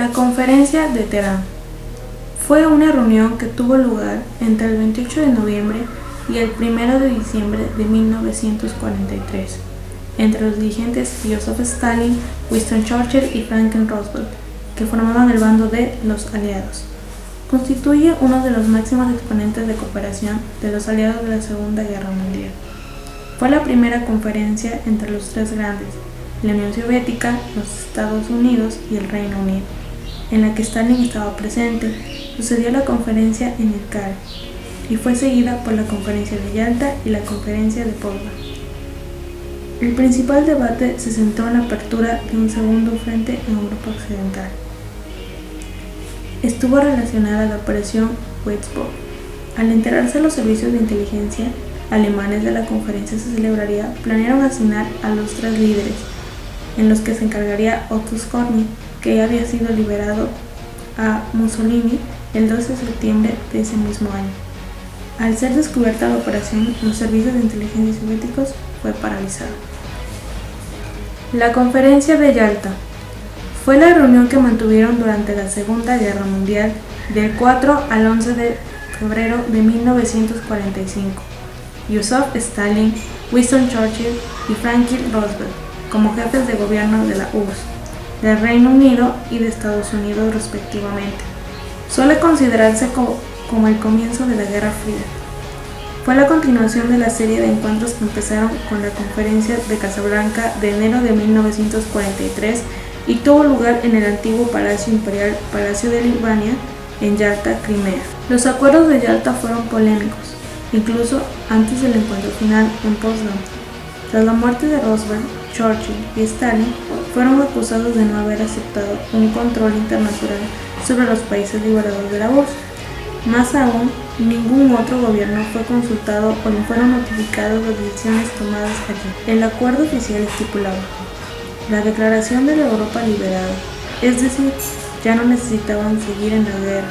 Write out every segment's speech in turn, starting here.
La Conferencia de Teherán fue una reunión que tuvo lugar entre el 28 de noviembre y el 1 de diciembre de 1943 entre los dirigentes Joseph Stalin, Winston Churchill y Franklin Roosevelt, que formaban el bando de los aliados. Constituye uno de los máximos exponentes de cooperación de los aliados de la Segunda Guerra Mundial. Fue la primera conferencia entre los tres grandes, la Unión Soviética, los Estados Unidos y el Reino Unido, en la que Stalin estaba presente. Sucedió la conferencia en el Caire y fue seguida por la Conferencia de Yalta y la Conferencia de Potsdam. El principal debate se centró en la apertura de un segundo frente en Europa Occidental. Estuvo relacionada a la Operación Weissenburg. Al enterarse los servicios de inteligencia alemanes de la conferencia se celebraría, planearon asignar a los tres líderes, en los que se encargaría Otto Skorny, que ya había sido liberado a Mussolini el 12 de septiembre de ese mismo año. Al ser descubierta la operación, los servicios de inteligencia soviéticos fue paralizado. La Conferencia de Yalta fue la reunión que mantuvieron durante la Segunda Guerra Mundial del 4 al 11 de febrero de 1945. Joseph Stalin, Winston Churchill y Franklin Roosevelt como jefes de gobierno de la URSS, del Reino Unido y de Estados Unidos respectivamente. Suele considerarse como el comienzo de la Guerra Fría. Fue la continuación de la serie de encuentros que empezaron con la Conferencia de Casablanca de enero de 1943 y tuvo lugar en el antiguo Palacio Imperial, Palacio de Litvania, en Yalta, Crimea. Los acuerdos de Yalta fueron polémicos, incluso antes del encuentro final en Potsdam. Tras la muerte de Roosevelt, Churchill y Stalin fueron acusados de no haber aceptado un control internacional sobre los países liberados de la URSS. Más aún, ningún otro gobierno fue consultado o le fueron notificadas las decisiones tomadas allí. El acuerdo oficial estipulaba la declaración de la Europa liberada, es decir, ya no necesitaban seguir en la guerra,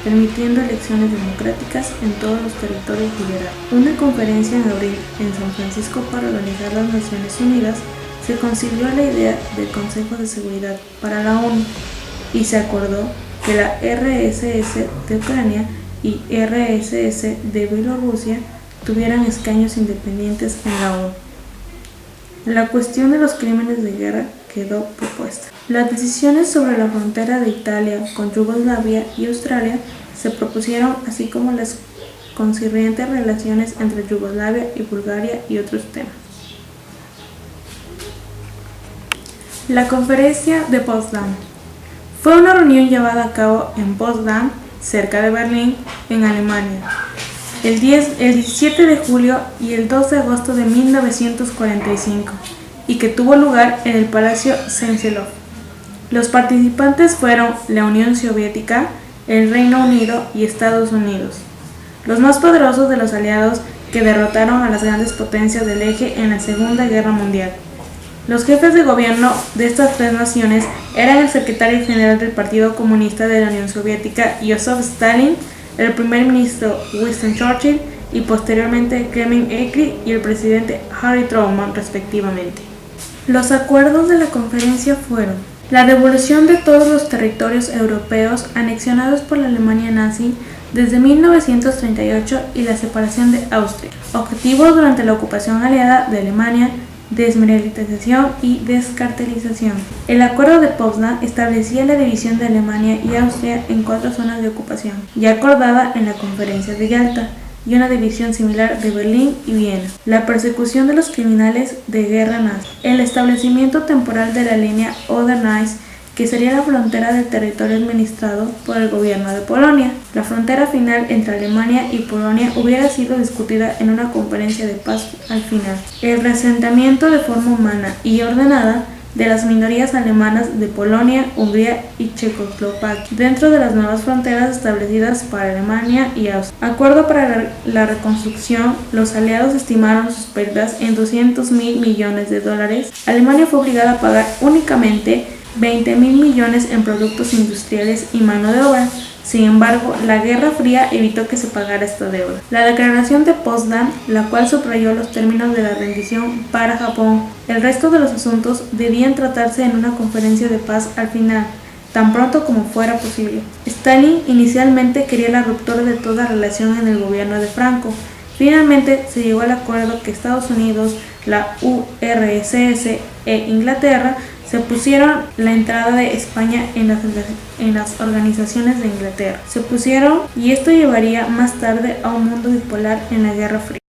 permitiendo elecciones democráticas en todos los territorios liberados. Una conferencia en abril en San Francisco para organizar las Naciones Unidas se concibió la idea del Consejo de Seguridad para la ONU y se acordó que la RSS de Ucrania y RSS de Bielorrusia tuvieran escaños independientes en la ONU. La cuestión de los crímenes de guerra quedó propuesta. Las decisiones sobre la frontera de Italia con Yugoslavia y Australia se propusieron, así como las concernientes relaciones entre Yugoslavia y Bulgaria y otros temas. La Conferencia de Potsdam fue una reunión llevada a cabo en Potsdam, cerca de Berlín, en Alemania, el 17 de julio y el 2 de agosto de 1945, y que tuvo lugar en el Palacio Senselov. Los participantes fueron la Unión Soviética, el Reino Unido y Estados Unidos, los más poderosos de los aliados que derrotaron a las grandes potencias del eje en la Segunda Guerra Mundial. Los jefes de gobierno de estas tres naciones eran el secretario general del Partido Comunista de la Unión Soviética, Joseph Stalin, el primer ministro Winston Churchill y posteriormente Clement Attlee y el presidente Harry Truman respectivamente. Los acuerdos de la conferencia fueron la devolución de todos los territorios europeos anexionados por la Alemania nazi desde 1938 y la separación de Austria. Objetivos durante la ocupación aliada de Alemania: desmilitarización y descartelización. El Acuerdo de Potsdam establecía la división de Alemania y Austria en 4 zonas de ocupación, ya acordada en la Conferencia de Yalta, y una división similar de Berlín y Viena. La persecución de los criminales de guerra nazi. El establecimiento temporal de la línea Oder-Neisse, que sería la frontera del territorio administrado por el gobierno de Polonia. La frontera final entre Alemania y Polonia hubiera sido discutida en una conferencia de paz al final. El reasentamiento de forma humana y ordenada de las minorías alemanas de Polonia, Hungría y Checoslovaquia dentro de las nuevas fronteras establecidas para Alemania y Austria. Acuerdo para la reconstrucción. Los aliados estimaron sus pérdidas en $200.000 millones. Alemania fue obligada a pagar únicamente $20.000 millones en productos industriales y mano de obra. Sin embargo, la Guerra Fría evitó que se pagara esta deuda. La Declaración de Potsdam, la cual subrayó los términos de la rendición para Japón. El resto de los asuntos debían tratarse en una conferencia de paz al final. tan pronto como fuera posible. Stalin inicialmente quería la ruptura de toda relación en el gobierno de Franco. Finalmente se llegó al acuerdo que Estados Unidos, la URSS e Inglaterra se pusieron la entrada de España en las organizaciones de Inglaterra. Y esto llevaría más tarde a un mundo bipolar en la Guerra Fría.